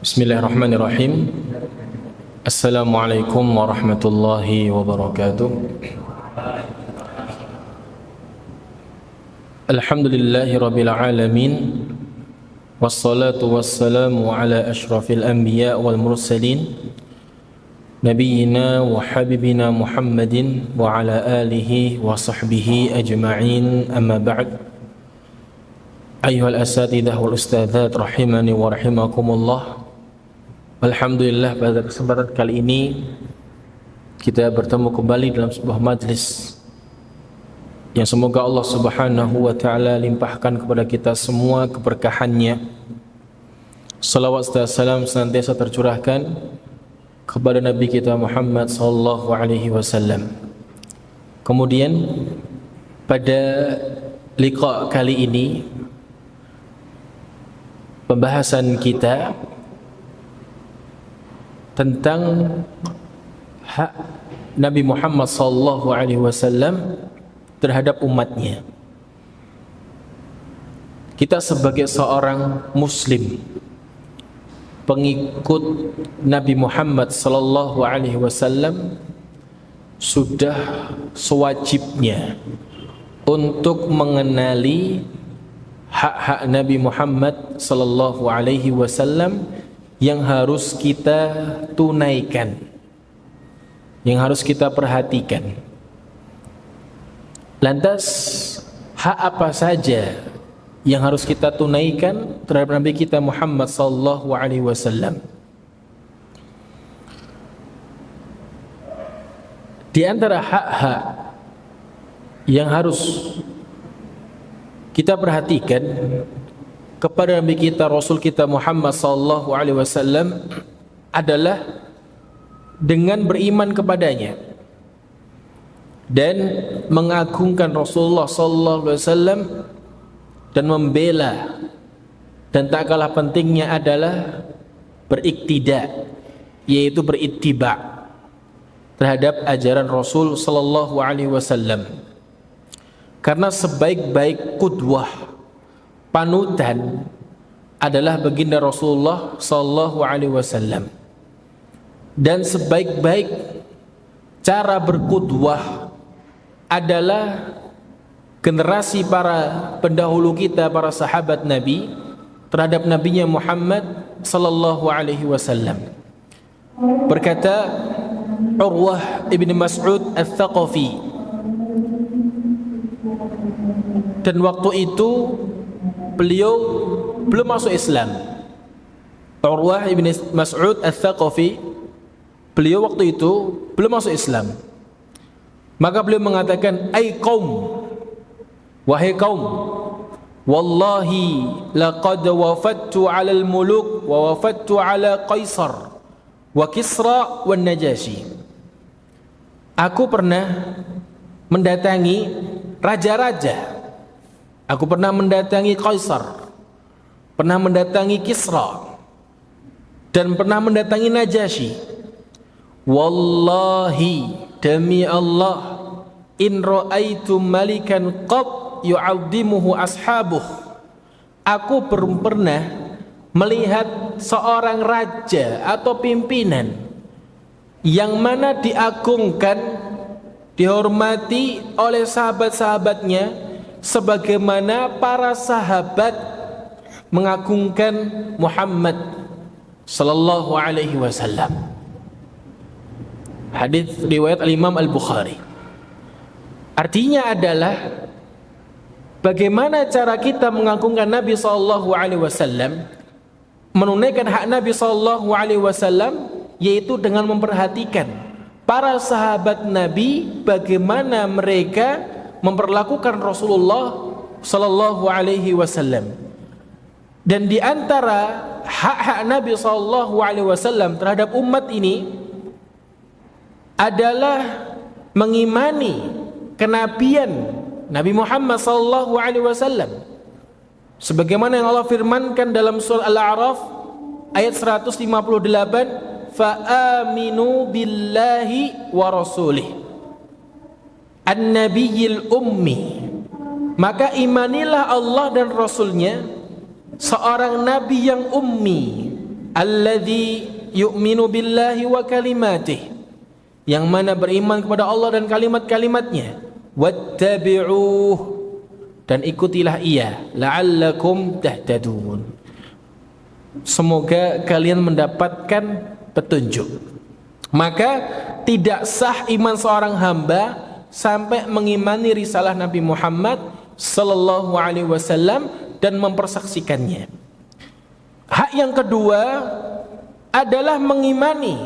Bismillahirrahmanirrahim. Assalamualaikum warahmatullahi wabarakatuh. Alhamdulillahi rabbil alamin. Wassalatu wassalamu ala ashrafil anbiya wal mursalin, nabiyyina wa habibina Muhammadin wa ala alihi wa sahbihi ajma'in, amma ba'd. Ayyuhal asatidah wal ustadzat rahimani wa rahimakumullah. Alhamdulillah, pada kesempatan kali ini kita bertemu kembali dalam sebuah majlis yang semoga Allah Subhanahu wa ta'ala limpahkan kepada kita semua keberkahannya. Salawat dan salam senantiasa tercurahkan kepada Nabi kita Muhammad sallallahu alaihi wasallam. Kemudian pada liqa kali ini pembahasan kita tentang hak Nabi Muhammad sallallahu alaihi wasallam terhadap umatnya. Kita sebagai seorang muslim, pengikut Nabi Muhammad sallallahu alaihi wasallam, sudah sewajibnya untuk mengenali hak-hak Nabi Muhammad sallallahu alaihi wasallam yang harus kita tunaikan, yang harus kita perhatikan. Lantas hak apa saja yang harus kita tunaikan terhadap Nabi kita Muhammad sallallahu alaihi wasallam? Di antara hak-hak yang harus kita perhatikan kepada Nabi kita, Rasul kita Muhammad sallallahu alaihi wasallam adalah dengan beriman kepadanya dan mengagungkan Rasulullah sallallahu alaihi wasallam dan membela, dan tak kalah pentingnya adalah beriktida, yaitu berittiba terhadap ajaran Rasul sallallahu alaihi wasallam. Karena sebaik-baik qudwah, panutan, adalah baginda Rasulullah sallallahu alaihi wasallam, dan sebaik-baik cara berqudwah adalah generasi para pendahulu kita, para sahabat Nabi terhadap nabinya Muhammad sallallahu alaihi wasallam. Berkata Urwah ibn Mas'ud al-Thaqafi, dan waktu itu beliau belum masuk Islam. Urwah ibn Mas'ud al-Thaqafi, beliau waktu itu belum masuk Islam. Maka beliau mengatakan, "Ai qaum, wahai kaum, wallahi laqad wafattu 'ala al-muluk wa wafattu 'ala Qaisar wa Kisra wa Najashi." Aku pernah mendatangi raja-raja. Aku pernah mendatangi Qaisar, pernah mendatangi Kisra, dan pernah mendatangi Najasyi. Wallahi, demi Allah, in ra'aitu malikan qad yu'azzimuhu ashabuh. Aku belum pernah melihat seorang raja atau pimpinan yang mana diagungkan, dihormati oleh sahabat-sahabatnya sebagaimana para sahabat mengagungkan Muhammad sallallahu alaihi wasallam. Hadis riwayat Al-Imam Al-Bukhari. Artinya adalah bagaimana cara kita mengagungkan Nabi sallallahu alaihi wasallam, menunaikan hak Nabi sallallahu alaihi wasallam, yaitu dengan memperhatikan para sahabat Nabi, bagaimana mereka memperlakukan Rasulullah sallallahu alaihi wasallam. Dan di antara hak-hak Nabi sallallahu alaihi wasallam terhadap umat ini adalah mengimani kenabian Nabi Muhammad sallallahu alaihi wasallam, sebagaimana yang Allah firmankan dalam surah Al-A'raf ayat 158, fa aminu billahi wa rasulih an-nabiyil ummi, maka imanilah Allah dan Rasulnya, seorang nabi yang ummi, alladzi yu'minu billahi wa kalimatihi, yang mana beriman kepada Allah dan kalimat-kalimatnya, wattabi'uh, dan ikutilah ia, la'allakum tahtadun, semoga kalian mendapatkan petunjuk. Maka tidak sah iman seorang hamba sampai mengimani risalah Nabi Muhammad sallallahu alaihi wasallam dan mempersaksikannya. Hak yang kedua adalah mengimani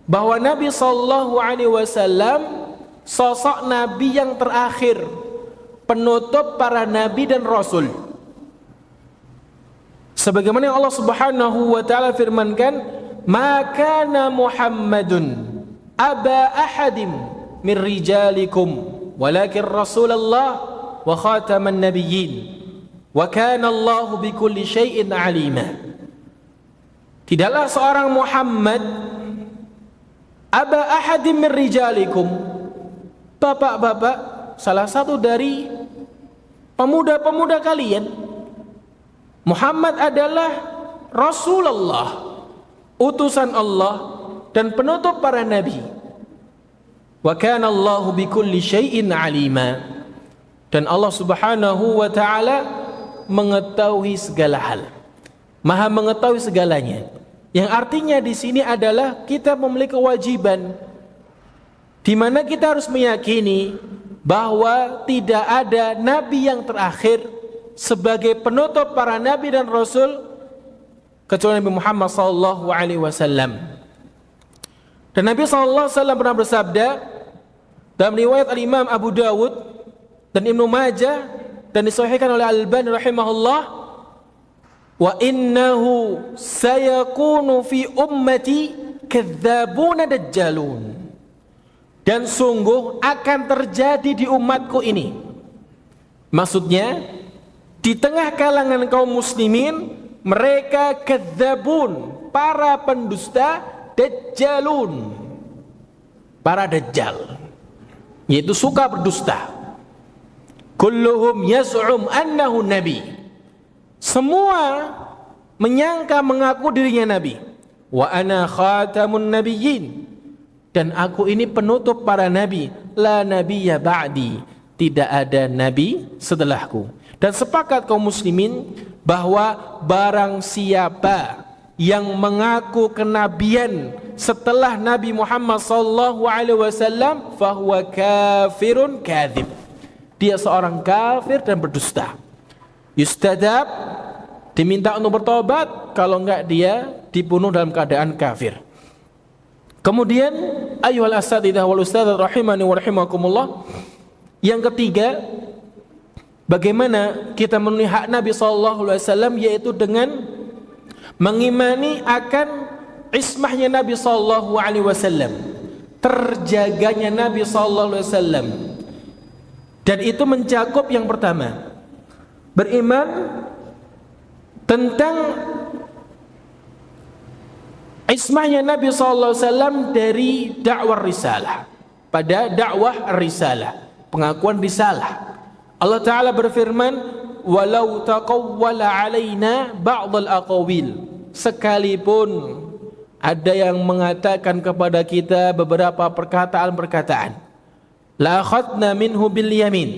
bahwa Nabi sallallahu alaihi wasallam sosok nabi yang terakhir, penutup para nabi dan rasul. Sebagaimana yang Allah Subhanahu wa taala firmankan, "Ma kana Muhammadun aba ahadim min rijalikum walakin Rasulullah wa khataman nabiyyin wa kana Allahu bikulli syai'in alima." Tidaklah seorang Muhammad aba ahadim min rijalikum, bapak-bapak, salah satu dari pemuda-pemuda kalian. Muhammad adalah Rasulullah, utusan Allah dan penutup para nabi. Wa kana Allahu bikulli syai'in alima, dan Allah Subhanahu wa taala mengetahui segala hal, Maha mengetahui segalanya. Yang artinya di sini adalah kita memiliki kewajiban di mana kita harus meyakini bahwa tidak ada nabi yang terakhir sebagai penutup para nabi dan rasul kecuali Nabi Muhammad sallallahu alaihi wasallam. Dan Nabi sallallahu alaihi wasallam pernah bersabda dalam riwayat Al-Imam Abu Dawud dan Ibnu Majah dan disahihkan oleh Al-Albani rahimahullah, wa innahu sayakunu fi ummati kadzabuna dajjalun, dan sungguh akan terjadi di umatku ini, maksudnya di tengah kalangan kaum muslimin, mereka kadzabun, para pendusta, dajjalun, para dajjal, yaitu suka berdusta. Kulluhum yaz'um annahu nabi, semua menyangka mengaku dirinya nabi. Wa ana khatamun nabiyyin, dan aku ini penutup para nabi. La nabiyya ba'di, tidak ada nabi setelahku. Dan sepakat kaum muslimin bahwa barang siapa yang mengaku kenabian setelah Nabi Muhammad sallallahu alaihi wasallam fahuwa kafirun kadzib, dia seorang kafir dan berdusta. Yustadab, diminta untuk bertobat, kalau enggak dia dibunuh dalam keadaan kafir. Kemudian ayyuhal asatidzah wal ustadzat rahimani wa rahimakumullah, yang ketiga, bagaimana kita memenuhi hak Nabi sallallahu alaihi wasallam, yaitu dengan mengimani akan ismahnya Nabi sallallahu alaihi wasallam, terjaganya Nabi sallallahu alaihi wasallam. Dan itu mencakup yang pertama, beriman tentang ismahnya Nabi sallallahu alaihi wasallam dari dakwah risalah. Pada dakwah risalah, pengakuan risalah, Allah Ta'ala berfirman, walau taqawwala alaina ba'dal aqawil, sekalipun ada yang mengatakan kepada kita beberapa perkataan-perkataan, la akhadna minhu bil yamin,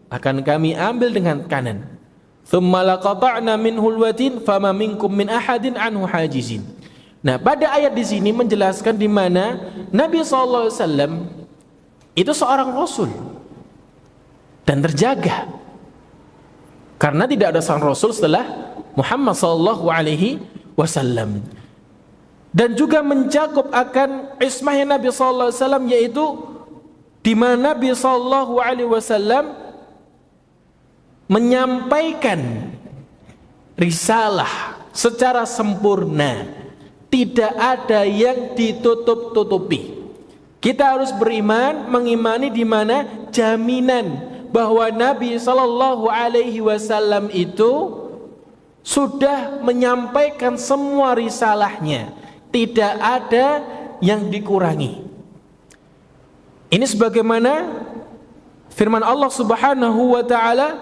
akan kami ambil dengan kanan, thumma laqata'na minhu alwatin fama minkum min ahadin anhu hajizin. Nah, pada ayat di sini menjelaskan di mana Nabi sallallahu alaihi wasallam itu seorang rasul dan terjaga, karena tidak ada sang rasul setelah Muhammad sallallahu alaihi wasallam. Dan juga mencakup akan ismahnya Nabi sallallahu alaihi wasallam, yaitu di mana Nabi sallallahu alaihi wasallam menyampaikan risalah secara sempurna, tidak ada yang ditutup-tutupi. Kita harus beriman, mengimani di mana jaminan bahwa Nabi sallallahu alaihi wasallam itu sudah menyampaikan semua risalahnya, tidak ada yang dikurangi. Ini sebagaimana firman Allah Subhanahu wa taala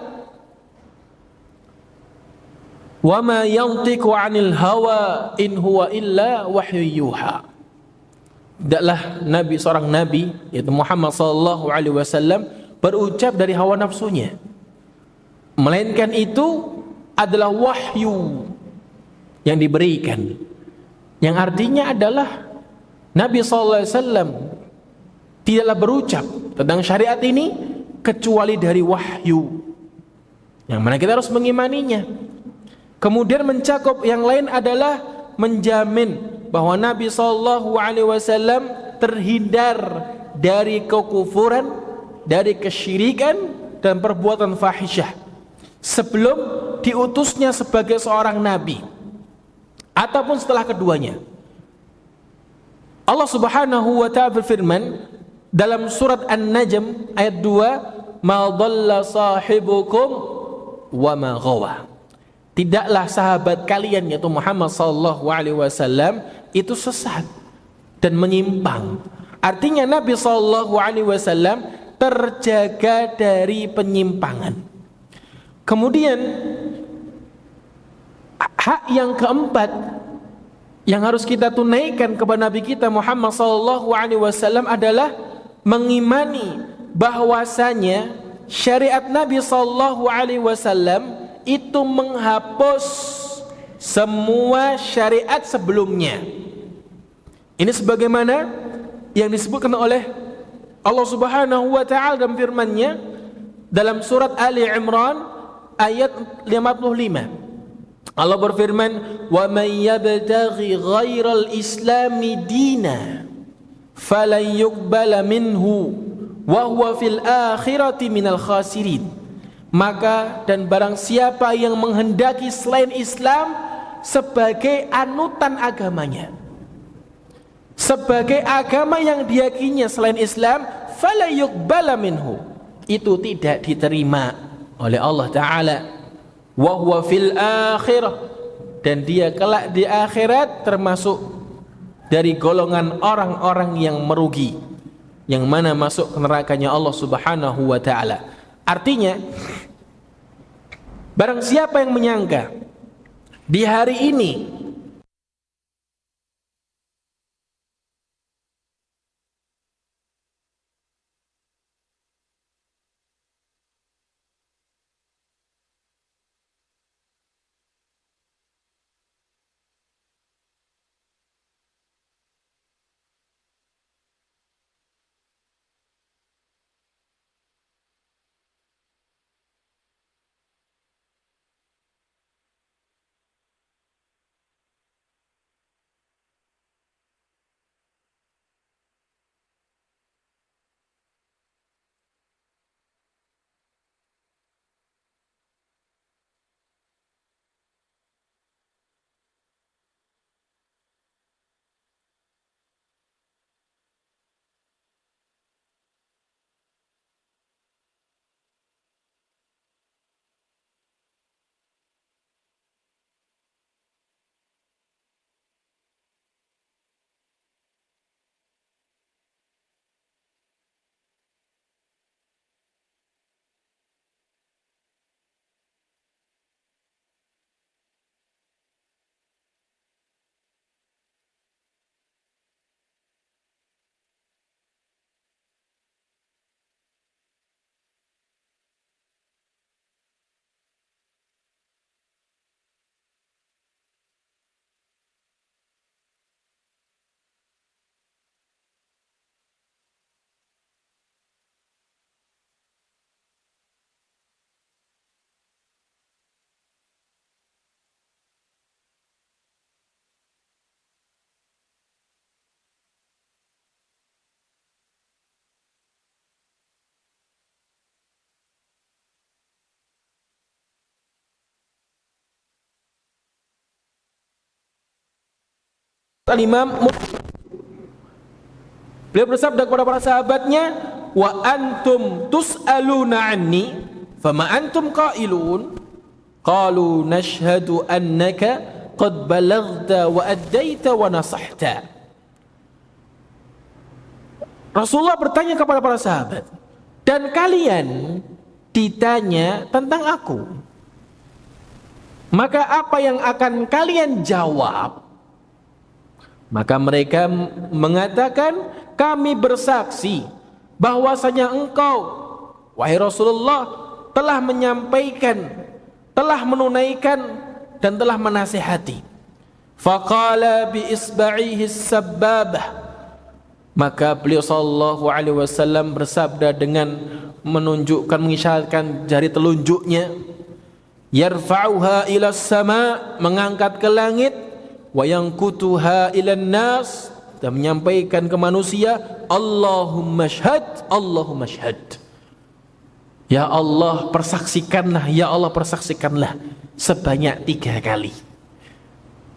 Wa ma yantiqu 'anil hawa in huwa illa wahyu yuha. Tidaklah nabi, seorang nabi yaitu Muhammad sallallahu alaihi wasallam berucap dari hawa nafsunya, melainkan itu adalah wahyu yang diberikan, yang artinya adalah Nabi sallallahu alaihi wasallam tidaklah berucap tentang syariat ini kecuali dari wahyu, yang mana kita harus mengimaninya. Kemudian mencakup yang lain adalah menjamin bahwa Nabi sallallahu alaihi wasallam terhindar dari kekufuran, dari kesyirikan dan perbuatan fahisyah sebelum diutusnya sebagai seorang nabi ataupun setelah keduanya. Allah Subhanahu wa ta'ala berfirman dalam surat An-Najm ayat 2, "Ma dhalla sahibukum wa ma ghawa." Tidaklah sahabat kalian yaitu Muhammad sallallahu alaihi wasallam itu sesat dan menyimpang. Artinya Nabi sallallahu alaihi wasallam terjaga dari penyimpangan. Kemudian hak yang keempat yang harus kita tunaikan kepada Nabi kita Muhammad sallallahu alaihi wasallam adalah mengimani bahwasanya syariat Nabi sallallahu alaihi wasallam itu menghapus semua syariat sebelumnya. Ini sebagaimana yang disebutkan oleh Allah Subhanahu wa ta'ala dalam firman-Nya dalam surat Ali Imran ayat 55. Allah berfirman, "Wa may yabtaghi ghairal islami dina falan yuqbala minhu wa huwa fil akhirati minal khasirin." Maka dan barang siapa yang menghendaki selain Islam sebagai anutan agamanya, sebagai agama yang diyakininya selain Islam, fala yuqbala minhu, itu tidak diterima oleh Allah Ta'ala. Wa huwa fil akhirah, dan dia kelak di akhirat termasuk dari golongan orang-orang yang merugi, yang mana masuk ke nerakanya Allah Subhanahu wa Ta'ala. Artinya, barang siapa yang menyangka di hari ini Al-Imam beliau bersabda kepada para sahabatnya, "Wa antum tus'aluna anni fama antum qailun?" Qalu nashhadu annaka qad balaghta wa addaita wa nasahta. Rasulullah bertanya kepada para sahabat, "Dan kalian ditanya tentang aku, Maka apa yang akan kalian jawab? Maka mereka mengatakan, kami bersaksi bahwasanya engkau, wahai Rasulullah, telah menyampaikan, telah menunaikan, dan telah menasihati. Faqala bi isba'ihi sabbabah. Maka beliau sallallahu alaihi wasallam bersabda dengan menunjukkan, mengisyaratkan jari telunjuknya, yarfa'uha ila sama, mengangkat ke langit, wa yankutuha ila nas, dan menyampaikan ke manusia, Allahumma syhad, Allahumma syhad. Ya Allah persaksikanlah, ya Allah persaksikanlah, sebanyak 3 kali.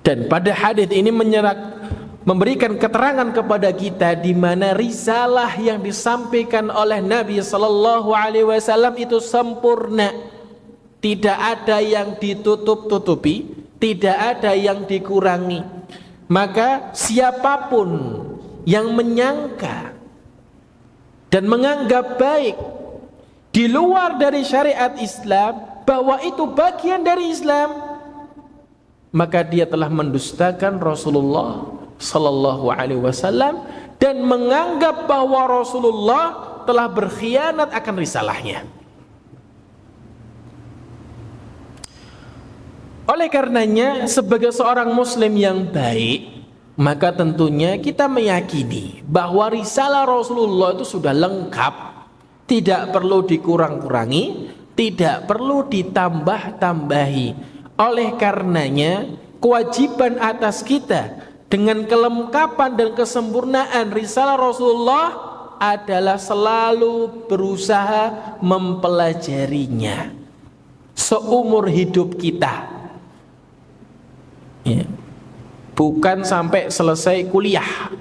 Dan pada hadis ini memberikan keterangan kepada kita di mana risalah yang disampaikan oleh Nabi sallallahu alaihi wasallam itu sempurna. Tidak ada yang ditutup-tutupi, tidak ada yang dikurangi. Maka siapapun yang menyangka dan menganggap baik di luar dari syariat Islam bahwa itu bagian dari Islam, maka dia telah mendustakan Rasulullah sallallahu alaihi wasallam dan menganggap bahwa Rasulullah telah berkhianat akan risalahnya. Oleh karenanya, sebagai seorang muslim yang baik, maka tentunya kita meyakini bahwa risalah Rasulullah itu sudah lengkap, tidak perlu dikurang-kurangi, tidak perlu ditambah-tambahi. Oleh karenanya, kewajiban atas kita dengan kelengkapan dan kesempurnaan risalah Rasulullah adalah selalu berusaha mempelajarinya seumur hidup kita. Ya. Bukan sampai selesai kuliah,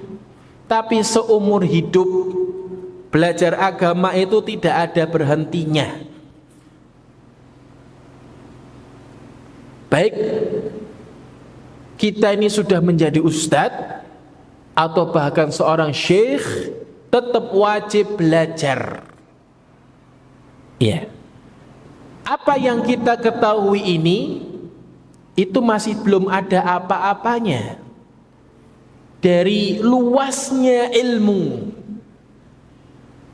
tapi seumur hidup. Belajar agama itu tidak ada berhentinya. Baik kita ini sudah menjadi ustadz atau bahkan seorang syekh, tetap wajib belajar. Ya. Apa yang kita ketahui ini itu masih belum ada apa-apanya dari luasnya ilmu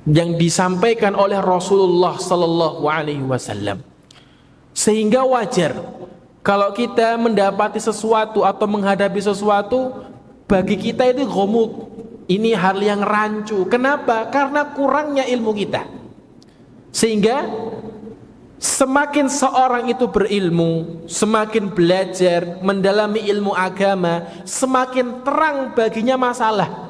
yang disampaikan oleh Rasulullah sallallahu alaihi wasallam. Sehingga wajar kalau kita mendapati sesuatu atau menghadapi sesuatu, bagi kita itu ghamud, ini hal yang rancu. Kenapa? Karena kurangnya ilmu kita. Sehingga semakin seorang itu berilmu, semakin belajar, mendalami ilmu agama, semakin terang baginya masalah.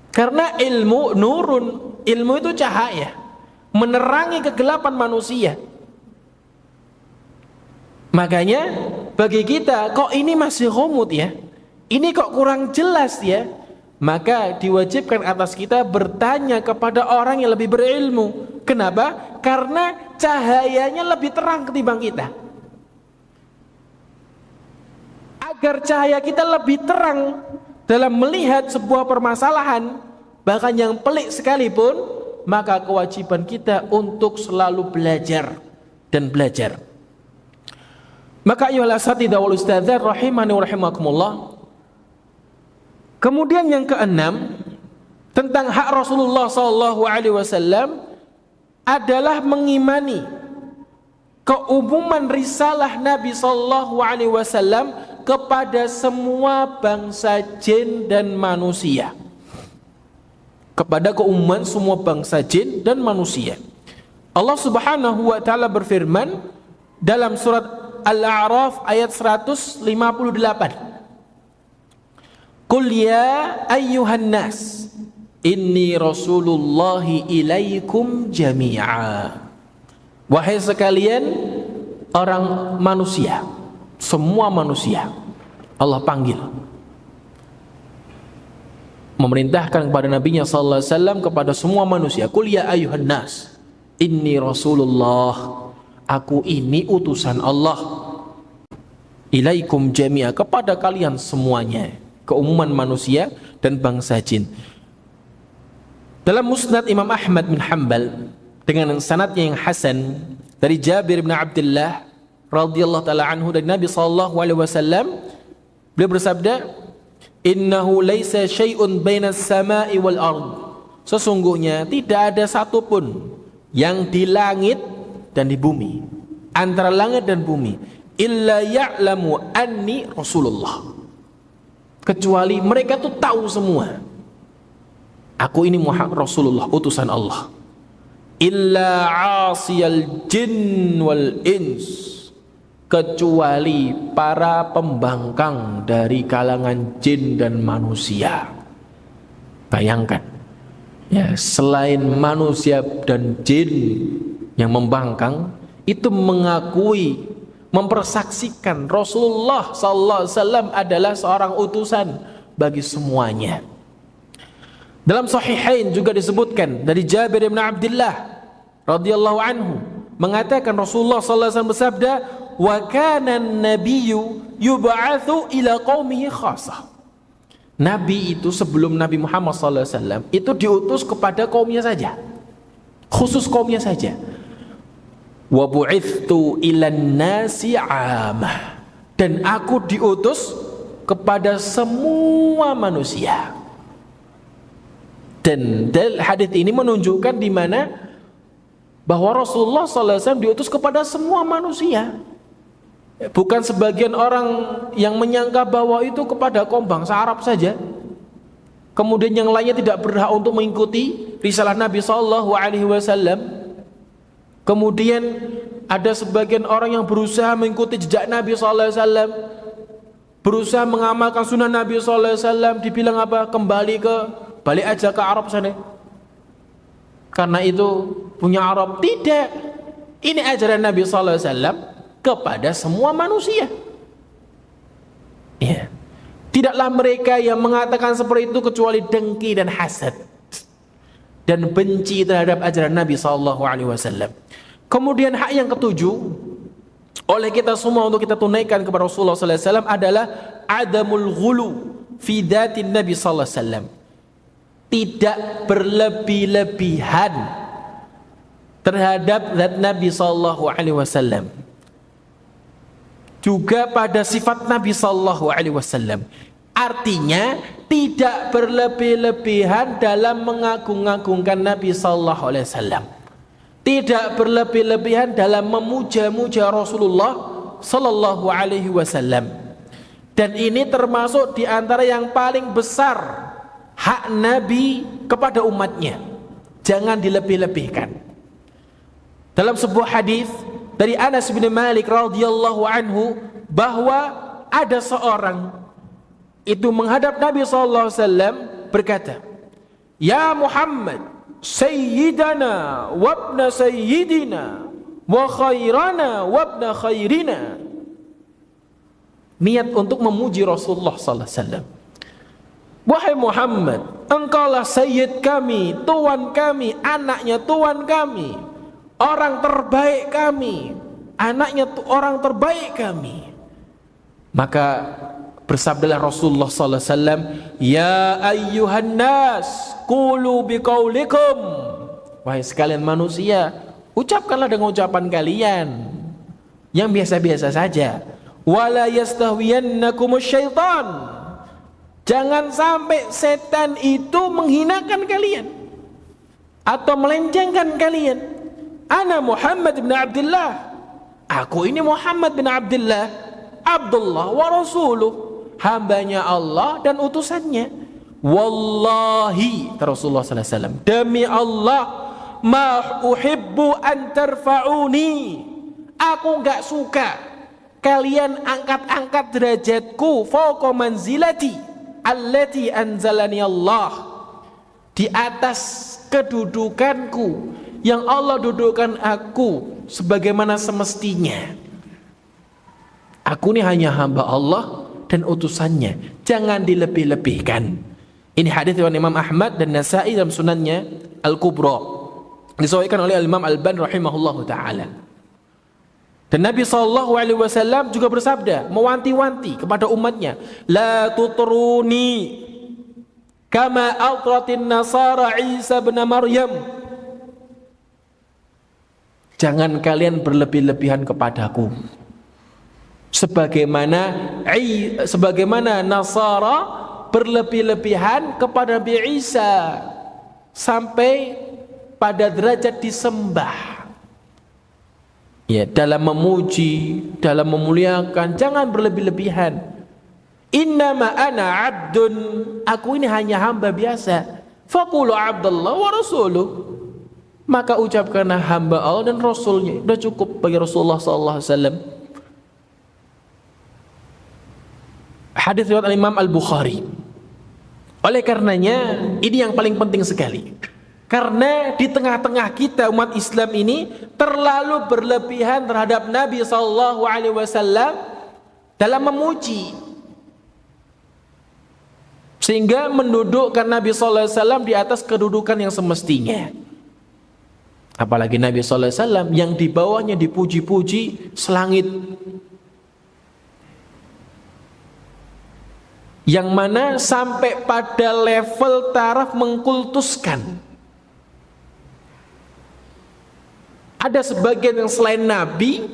Karena ilmu nurun, ilmu itu cahaya, menerangi kegelapan manusia. Makanya bagi kita, kok ini masih ghamud ya, ini kok kurang jelas ya, maka diwajibkan atas kita bertanya kepada orang yang lebih berilmu. Kenapa? Karena cahayanya lebih terang ketimbang kita. Agar cahaya kita lebih terang dalam melihat sebuah permasalahan, bahkan yang pelik sekalipun, maka kewajiban kita untuk selalu belajar dan belajar. Maka ayyuhal asatidzah wal ustadzat rahimani wa rahimakumullah. Kemudian yang keenam, tentang hak Rasulullah sallallahu alaihi wasallam adalah mengimani keumuman risalah Nabi sallallahu alaihi wasallam kepada semua bangsa jin dan manusia. Kepada keumuman semua bangsa jin dan manusia. Allah Subhanahu wa taala berfirman dalam surat Al-A'raf ayat 158. Qul ya ayyuhan nas inni rasulullahi ilaikum jami'a. Wahai sekalian orang manusia, semua manusia Allah panggil, memerintahkan kepada nabinya sallallahu alaihi wasallam kepada semua manusia. Qul ya ayyuhan nas inni rasulullah, aku ini utusan Allah, ilaikum jami'a, kepada kalian semuanya, keumuman manusia dan bangsa jin. Dalam Musnad Imam Ahmad bin Hanbal dengan sanadnya yang hasan dari Jabir bin Abdullah radhiyallahu taala anhu dari Nabi sallallahu alaihi wasallam, beliau bersabda, "Innahu laisa syai'un bainas sama'i wal ard." Sesungguhnya tidak ada satupun yang di langit dan di bumi, antara langit dan bumi, illa ya'lamu anni Rasulullah, kecuali mereka tuh tahu semua aku ini Muhammad Rasulullah, utusan Allah. Illa 'asiyal jin wal ins, kecuali para pembangkang dari kalangan jin dan manusia. Bayangkan ya, selain manusia dan jin yang membangkang itu mengakui, mempersaksikan Rasulullah sallallahu alaihi wasallam adalah seorang utusan bagi semuanya. Dalam Sahihain juga disebutkan dari Jabir bin Abdullah radhiyallahu anhu mengatakan Rasulullah sallallahu alaihi wasallam bersabda, "Wa kana an-nabiyyu yub'atsu ila qaumihi khassah." Nabi itu sebelum Nabi Muhammad sallallahu alaihi wasallam itu diutus kepada kaumnya saja, khusus kaumnya saja. Wa bu'ithtu ilan nasi 'amah, dan aku diutus kepada semua manusia. Dan hadis ini menunjukkan di mana bahwa Rasulullah SAW diutus kepada semua manusia, bukan sebagian orang yang menyangka bahwa itu kepada kaum bangsa Arab saja, kemudian yang lainnya tidak berhak untuk mengikuti risalah Nabi SAW. Kemudian ada sebagian orang yang berusaha mengikuti jejak Nabi SAW, berusaha mengamalkan sunnah Nabi SAW, dibilang apa? Balik aja ke Arab sana, karena itu punya Arab. Tidak, ini ajaran Nabi SAW kepada semua manusia. Ya. Tidaklah mereka yang mengatakan seperti itu kecuali dengki dan hasad dan benci terhadap ajaran Nabi SAW. Kemudian hak yang ketujuh oleh kita semua untuk kita tunaikan kepada Rasulullah SAW adalah adamul ghulu fi dhatin Nabi SAW. Tidak berlebih-lebihan terhadap zat Nabi SAW. Juga pada sifat Nabi SAW. Artinya tidak berlebih-lebihan dalam mengagung-agungkan Nabi SAW. Tidak berlebih-lebihan dalam memuja-muja Rasulullah SAW. Dan ini termasuk di antara yang paling besar hak Nabi kepada umatnya. Jangan dilebih-lebihkan. Dalam sebuah hadis dari Anas bin Malik radhiyallahu anhu, bahwa ada seorang itu menghadap Nabi SAW berkata, "Ya Muhammad, sayyidana wabna sayyidina wa khairana wabna khairina." Niat untuk memuji Rasulullah SAW. "Wahai Muhammad, engkaulah sayyid kami, tuan kami, anaknya tuan kami, orang terbaik kami, anaknya orang terbaik kami." Maka bersabdalah Rasulullah SAW, "Ya ayyuhan nas, qulu biqaulikum." Wahai sekalian manusia, ucapkanlah dengan ucapan kalian yang biasa-biasa saja. "Wala yastahwiyannakumus syaitan." Jangan sampai setan itu menghinakan kalian atau melencengkan kalian. "Ana Muhammad bin Abdullah." Aku ini Muhammad bin Abdullah, Abdullah wa Rasuluh, hambanya Allah dan utusannya. "Wallahi," Rasulullah SAW, "demi Allah, ma uhibbu an tarfa'uni." Aku enggak suka kalian angkat-angkat derajatku fauqa manzilati allati anzalani Allah, di atas kedudukanku yang Allah dudukkan aku sebagaimana semestinya. Aku ini hanya hamba Allah dan utusannya, jangan dilebih-lebihkan. Ini hadis riwayat Imam Ahmad dan Nasa'i dalam sunannya Al-Kubra, disahihkan oleh Imam Al-Albani rahimahullahu taala. Dan Nabi SAW juga bersabda, mewanti-wanti kepada umatnya, "La tutruni kama atratin nasara Isa bin Maryam." Jangan kalian berlebih-lebihan kepadaku sebagaimana Nasara berlebih-lebihan kepada Nabi Isa sampai pada derajat disembah. Ya, dalam memuji, dalam memuliakan, jangan berlebih-lebihan. Innama ana abdun, aku ini hanya hamba biasa. Faqulu abdullah wa rasuluh, maka ucapkanlah hamba Allah dan Rasulnya. Sudah cukup bagi Rasulullah SAW. Hadis riwayat Imam Al-Bukhari. Oleh karenanya ini yang paling penting sekali. Karena di tengah-tengah kita umat Islam ini terlalu berlebihan terhadap Nabi SAW dalam memuji, sehingga mendudukkan Nabi SAW di atas kedudukan yang semestinya. Apalagi Nabi SAW yang di bawahnya dipuji-puji selangit, yang mana sampai pada level taraf mengkultuskan. Ada sebagian yang selain Nabi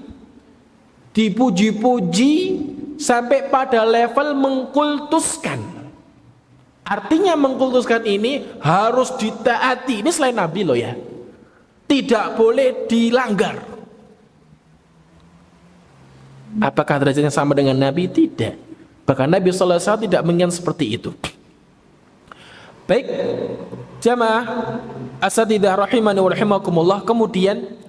dipuji-puji sampai pada level mengkultuskan. Artinya mengkultuskan ini harus ditaati. Ini selain Nabi loh ya, tidak boleh dilanggar. Apakah derajatnya sama dengan Nabi? Tidak. Bahkan Nabi SAW tidak menginginkan seperti itu. Baik, jamaah asatidzah rahimani wa rahimakumullah. Kemudian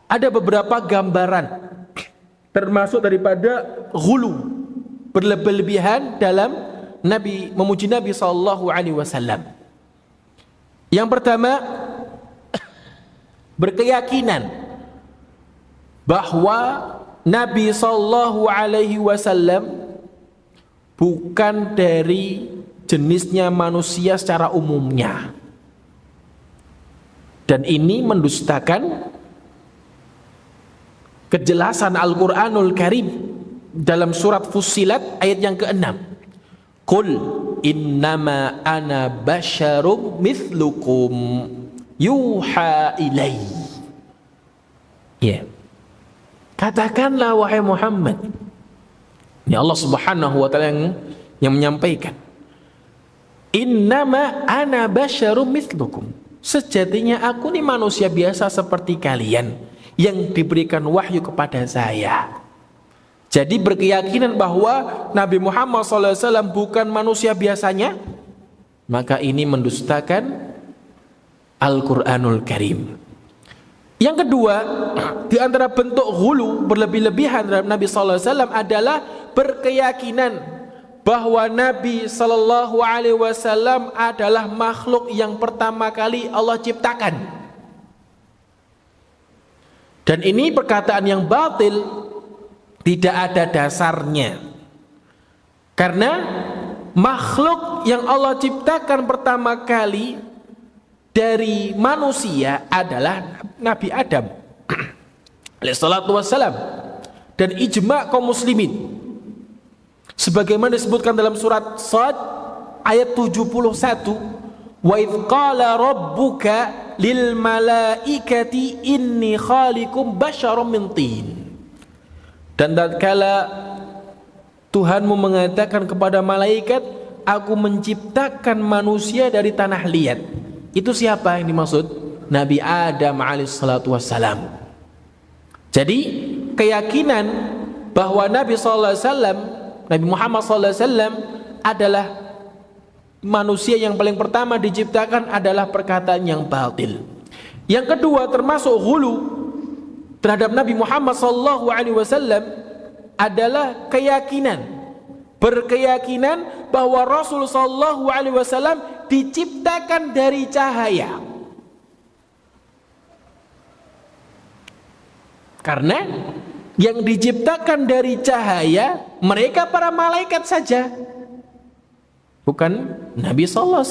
ada beberapa gambaran termasuk daripada ghulu, berlebihan dalam Nabi memuji Nabi SAW. Yang pertama, berkeyakinan bahwa Nabi SAW bukan dari jenisnya manusia secara umumnya, dan ini mendustakan kejelasan Al-Quranul Karim dalam surat Fussilat ayat yang ke-6. Qul innama ana basyarum mithlukum yuha ilai. Ya. Katakanlah wahai Muhammad. Ini Allah Subhanahu wa taala yang menyampaikan. Innama ana basyarum mithlukum. Sejatinya aku ini manusia biasa seperti kalian yang diberikan wahyu kepada saya. Jadi berkeyakinan bahwa Nabi Muhammad SAW bukan manusia biasanya, maka ini mendustakan Al-Quranul Karim. Yang kedua, di antara bentuk ghulu, berlebih-lebihan terhadap Nabi SAW adalah berkeyakinan bahwa Nabi SAW adalah makhluk yang pertama kali Allah ciptakan. Dan ini perkataan yang batil, tidak ada dasarnya. Karena makhluk yang Allah ciptakan pertama kali dari manusia adalah Nabi Adam alaihissalatu wassalam, dan ijma' kaum muslimin sebagaimana disebutkan dalam surat Shad ayat 71. Wa idh qala rabbuka lil malaikati inni khaliqum basyaram min tin. Dan tatkala Tuhanmu mengatakan kepada malaikat, aku menciptakan manusia dari tanah liat. Itu siapa yang dimaksud? Nabi Adam alaihissalatu wassalam. Jadi keyakinan bahwa Nabi SAW, Nabi Muhammad SAW adalah manusia yang paling pertama diciptakan adalah perkataan yang batil. Yang kedua, termasuk ghulu terhadap Nabi Muhammad SAW adalah berkeyakinan bahwa Rasul SAW diciptakan dari cahaya. Karena yang diciptakan dari cahaya mereka para malaikat saja, bukan Nabi SAW.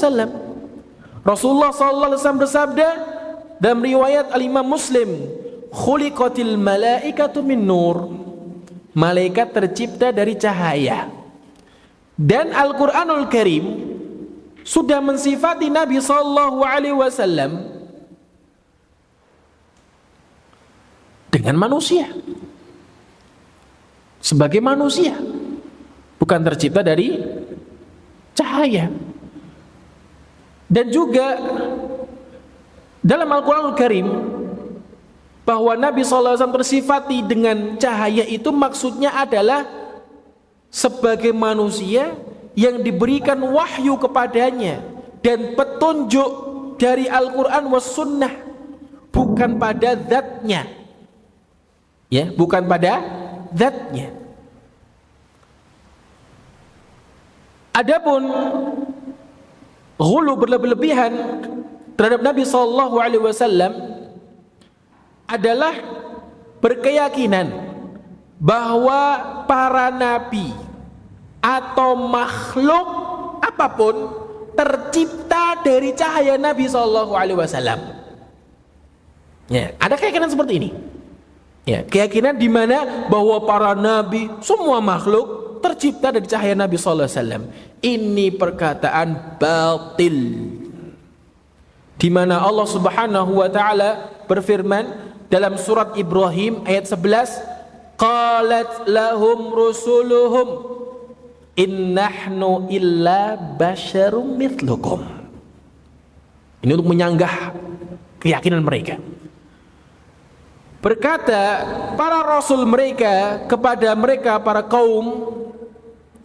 Rasulullah SAW bersabda dalam riwayat Al-Imam Muslim, khuliqatil malaikatu min nur. Malaikat tercipta dari cahaya. Dan Al-Quranul Karim sudah mensifati Nabi SAW dengan manusia. sebagai manusia, bukan tercipta dari cahaya. Dan juga dalam Al-Quranul Karim bahwa Nabi SAW tersifati dengan cahaya itu maksudnya adalah sebagai manusia yang diberikan wahyu kepadanya dan petunjuk dari Al-Quran was sunnah, bukan pada zatnya, ya, bukan pada zatnya. Adapun ghulu, berlebih-lebihan terhadap Nabi SAW adalah berkeyakinan bahwa para nabi atau makhluk apapun tercipta dari cahaya Nabi SAW. Ya, ada keyakinan seperti ini. Ya, keyakinan di mana bahwa para nabi, semua makhluk tercipta dari cahaya Nabi SAW. Ini perkataan batil. Di mana Allah Subhanahu wa taala berfirman dalam surat Ibrahim ayat 11, qalat lahum rusuluhum in nahnu illa basyarum mithlukum. Ini untuk menyanggah keyakinan mereka. Berkata para rasul mereka kepada mereka para kaum,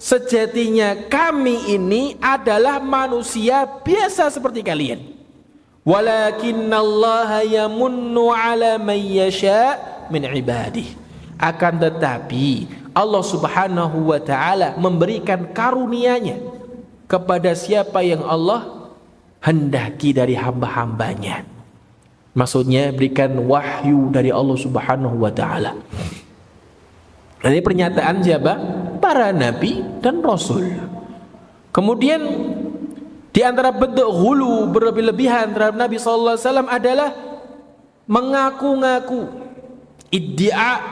sejatinya kami ini adalah manusia biasa seperti kalian. Walakinnallaha yamunnu ala man yasha min ibadihi. Akan tetapi Allah Subhanahu wa taala memberikan karunia-Nya kepada siapa yang Allah hendaki dari hamba-hambanya. Maksudnya berikan wahyu dari Allah Subhanahu wa taala. Ini pernyataan siapa? Para nabi dan rasul. Kemudian di antara bentuk ghulu, berlebih-lebihan terhadap Nabi sallallahu alaihi wasallam adalah mengaku-ngaku, iddia,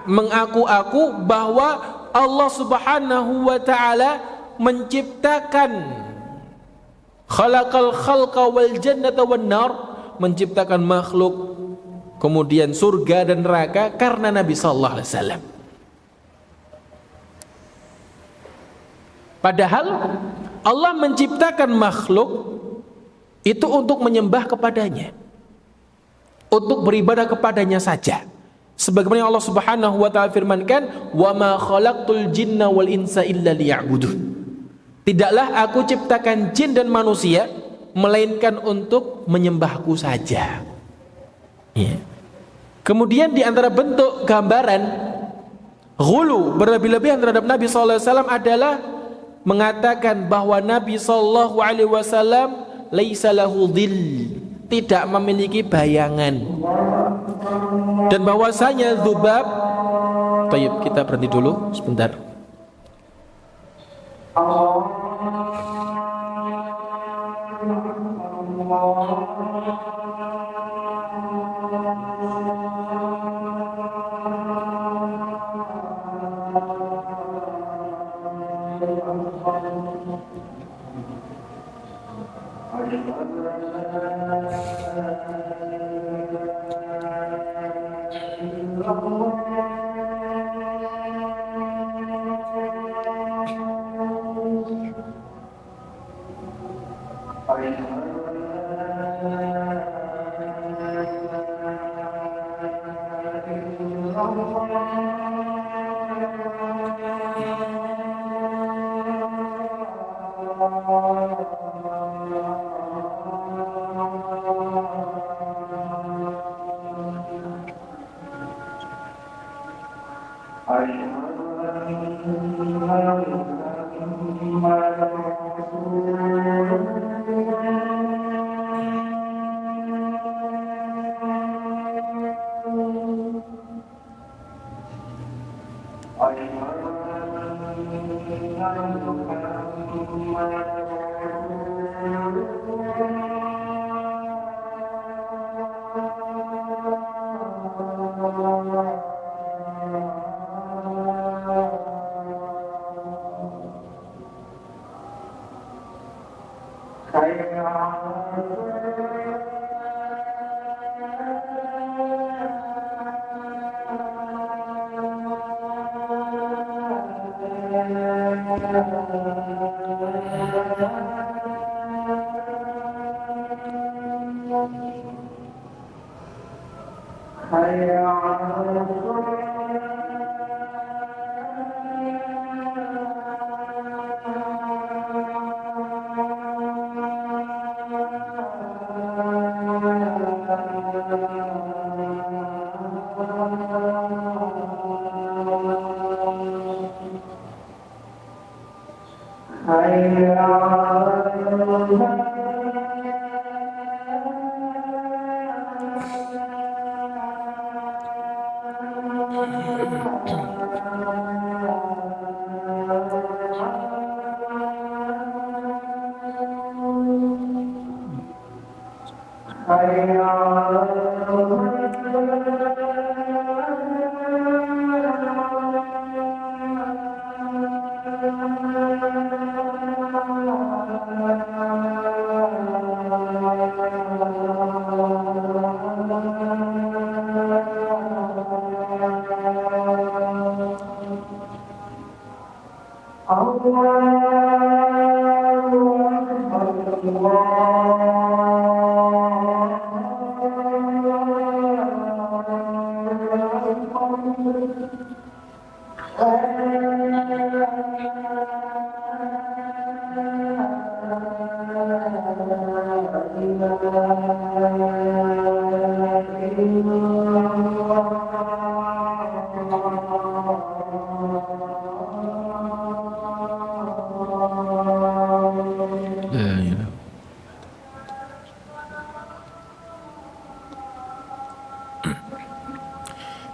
mengaku-aku bahwa Allah Subhanahu wa taala menciptakan khalaqal khalqa wal jannata wan nar, menciptakan makhluk, kemudian surga dan neraka karena Nabi sallallahu alaihi wasallam. Padahal Allah menciptakan makhluk itu untuk menyembah kepadanya, untuk beribadah kepadanya saja. Sebagaimana Allah Subhanahu wa taala firmankan, "Wa ma khalaqtul jinna wal insa illa liya'budun." Tidaklah aku ciptakan jin dan manusia melainkan untuk menyembahku saja. Ya. Kemudian di antara bentuk gambaran ghulu, berlebih-lebihan terhadap Nabi sallallahu alaihi wasallam adalah mengatakan bahwa Nabi sallallahu alaihi wasallam laisa lahu dhil, tidak memiliki bayangan, dan bahwasanya dzubab. Baik, kita berhenti dulu sebentar.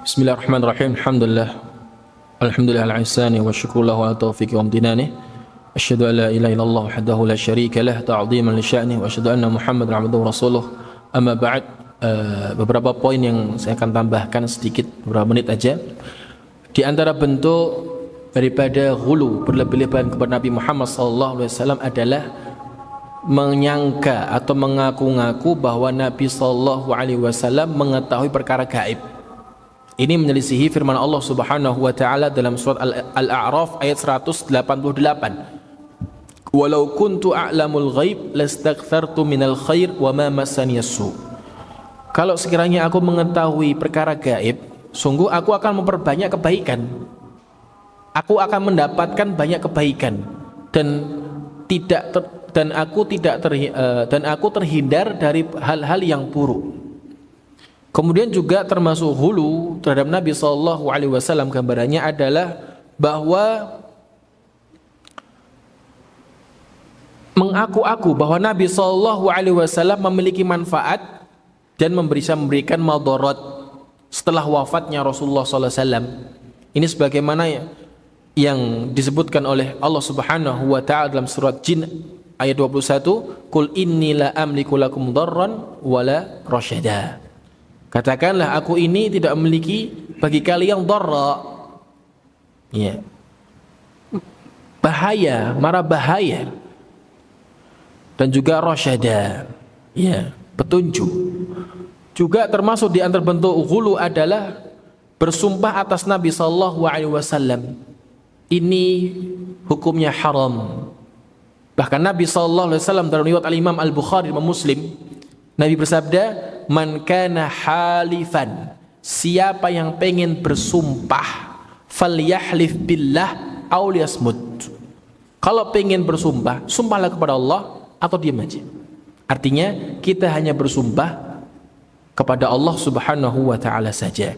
Bismillahirrahmanirrahim. Alhamdulillah al-ihsani wa syukrullah wa taufiqi wa amtinani. Asyhadu an la ilaha illallah wahdahu la syarika lah ta'dhiman li sya'ni wa asyhadu anna Muhammadan 'abduhu wa rasuluh. Amma ba'd. Beberapa poin yang saya akan tambahkan sedikit, beberapa menit aja. Di antara bentuk daripada ghulu, berlebih-lebihan kepada Nabi Muhammad sallallahu alaihi wasallam adalah menyangka atau mengaku-ngaku bahwa Nabi sallallahu alaihi wasallam mengetahui perkara gaib. Ini menyelisihi firman Allah Subhanahu wa taala dalam surat Al-A'raf ayat 188. Walau kuntu a'lamul ghaib lastaghfartu minal khair wa ma massani as-su. Kalau sekiranya aku mengetahui perkara gaib, sungguh aku akan memperbanyak kebaikan. Aku akan mendapatkan banyak kebaikan dan aku terhindar dari hal-hal yang buruk. Kemudian juga termasuk hulu terhadap Nabi sallallahu alaihi wasallam, gambarannya adalah bahwa mengaku-aku bahwa Nabi sallallahu alaihi wasallam memiliki manfaat dan memberikan madarat setelah wafatnya Rasulullah sallallahu alaihi wasallam. Ini sebagaimana yang disebutkan oleh Allah Subhanahu wa taala dalam surat Jin ayat 21, "Qul inni la amliku lakum dharran wala rasyada." Katakanlah, aku ini tidak memiliki bagi kalian dharra, ya, bahaya, mara bahaya, dan juga rasyada, ya, petunjuk. Juga termasuk di antara bentuk ghulu adalah bersumpah atas Nabi sallallahu alaihi wasallam. Ini hukumnya haram. Bahkan Nabi sallallahu alaihi wasallam dalam riwayat Al-Imam Al-Bukhari dan Muslim, Nabi bersabda, "Man kana halifan," siapa yang pengen bersumpah, falyahlif billah aw liyasmut. Kalau pengen bersumpah, sumpahlah kepada Allah atau diam aja. Artinya kita hanya bersumpah kepada Allah Subhanahu wa taala saja.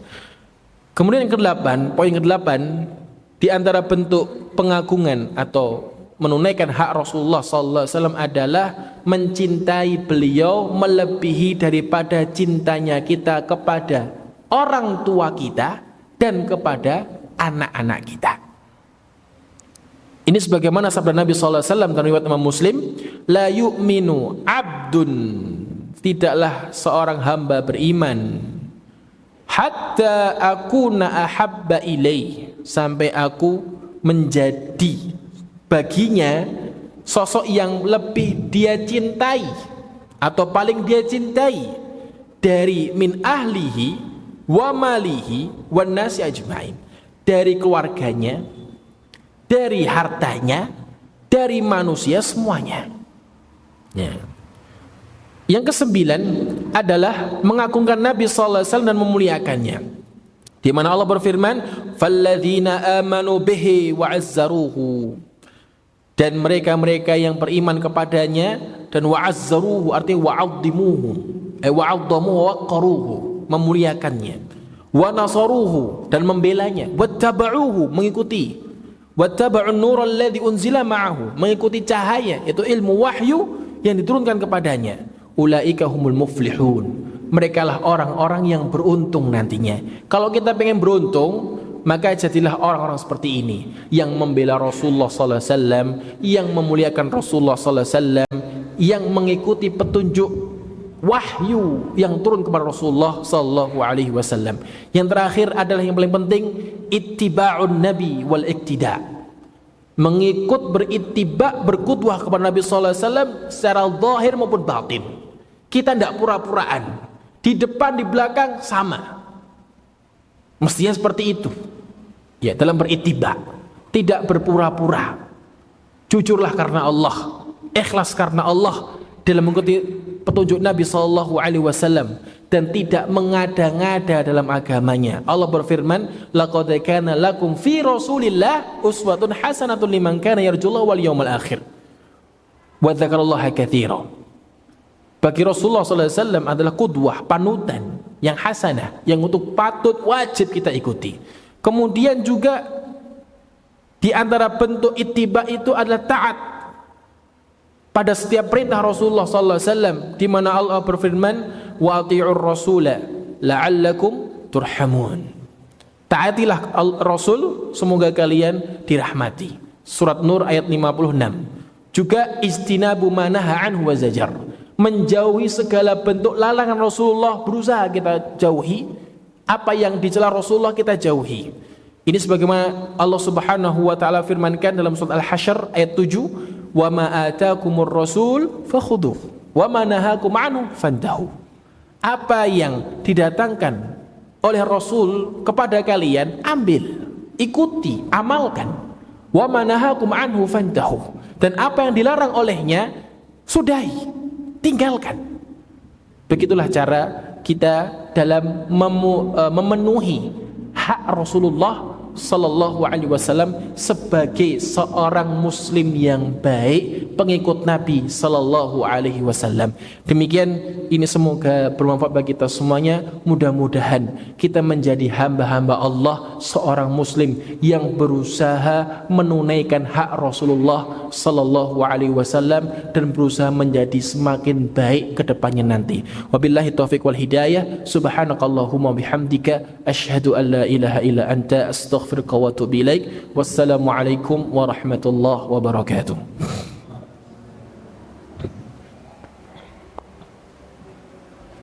Kemudian yang ke-8, poin ke-8, di antara bentuk pengagungan atau menunaikan hak Rasulullah sallallahu alaihi wasallam adalah mencintai beliau melebihi daripada cintanya kita kepada orang tua kita dan kepada anak-anak kita. Ini sebagaimana sabda Nabi sallallahu alaihi wasallam dalam riwayat Imam Muslim, la yu'minu abdun, tidaklah seorang hamba beriman, hatta akuna ahabba ilaih, sampai aku menjadi baginya sosok yang lebih dia cintai atau paling dia cintai dari min ahlihi wa malihi wan nasi ajmain, dari keluarganya, dari hartanya, dari manusia semuanya, ya. Yang kesembilan adalah mengagungkan Nabi sallallahu alaihi wasallam dan memuliakannya. Di mana Allah berfirman, "Falladzina amanu bihi wa 'azzaruhu." Dan mereka-mereka yang beriman kepadanya dan wa'azzaruhu artinya wa'azzimuhu, wa'azzamu wa waqaruhu, memuliakannya. Wa nasaruhu dan membelanya, wattaba'uhu mengikuti, wattaba'un nur alladzi unzila ma'ahu mengikuti cahaya yaitu ilmu wahyu yang diturunkan kepadanya. Ulaika humul muflihun, mereka lah orang-orang yang beruntung nantinya. Kalau kita pengen beruntung, maka jadilah orang-orang seperti ini yang membela Rasulullah sallallahu alaihi wasallam, yang memuliakan Rasulullah sallallahu alaihi wasallam, yang mengikuti petunjuk wahyu yang turun kepada Rasulullah sallallahu alaihi wasallam. Yang terakhir adalah yang paling penting, ittiba'un nabi wal iktida. Mengikut, berittiba, berkudwah kepada Nabi sallallahu alaihi wasallam secara zahir maupun batin. Kita tidak pura-puraan. Di depan, di belakang sama. Mestinya seperti itu. Ya, dalam berittiba, tidak berpura-pura. Jujurlah karena Allah, ikhlas karena Allah dalam mengikuti petunjuk Nabi sallallahu alaihi wasallam dan tidak mengada-ngada dalam agamanya. Allah berfirman, "Laqad kana lakum fi Rasulillah uswatun hasanatun liman kana yarjullaha wal yawmal akhir wa dzakarallaha katsiran." Bagi Rasulullah sallallahu alaihi wasallam adalah qudwah, panutan yang hasanah, yang untuk patut wajib kita ikuti. Kemudian juga di antara bentuk ittiba itu adalah taat pada setiap perintah Rasulullah sallallahu alaihi wasallam, di mana Allah berfirman, "Wa ati'ur rasula la'allakum turhamun." Taatilah Rasul, semoga kalian dirahmati. Surat Nur ayat 56. Juga istinabu manaha anhu wa zajar. Menjauhi segala bentuk larangan Rasulullah, berusaha kita jauhi. Apa yang dicela Rasulullah kita jauhi. Ini sebagaimana Allah Subhanahu wa taala firmankan dalam surat Al-Hasyr ayat 7, "Wa ma ataakumur rasul fakhudhuh wa ma nahakum anhu fantahu." Apa yang didatangkan oleh Rasul kepada kalian, ambil, ikuti, amalkan. Wa ma nahakum anhu fantahu. Dan apa yang dilarang olehnya, sudahi, tinggalkan. Begitulah cara kita dalam memenuhi hak Rasulullah sallallahu alaihi wasallam sebagai seorang muslim yang baik, pengikut Nabi sallallahu alaihi wasallam. Demikian, ini semoga bermanfaat bagi kita semuanya. Mudah-mudahan kita menjadi hamba-hamba Allah, seorang muslim yang berusaha menunaikan hak Rasulullah sallallahu alaihi wasallam dan berusaha menjadi semakin baik ke depannya nanti. Wabillahi taufiq wal hidayah. Subhanakallahumma bihamdika asyhadu an la ilaha illa anta astaghfiruka wa atubu ilaik. Wassalamualaikum warahmatullahi wabarakatuh.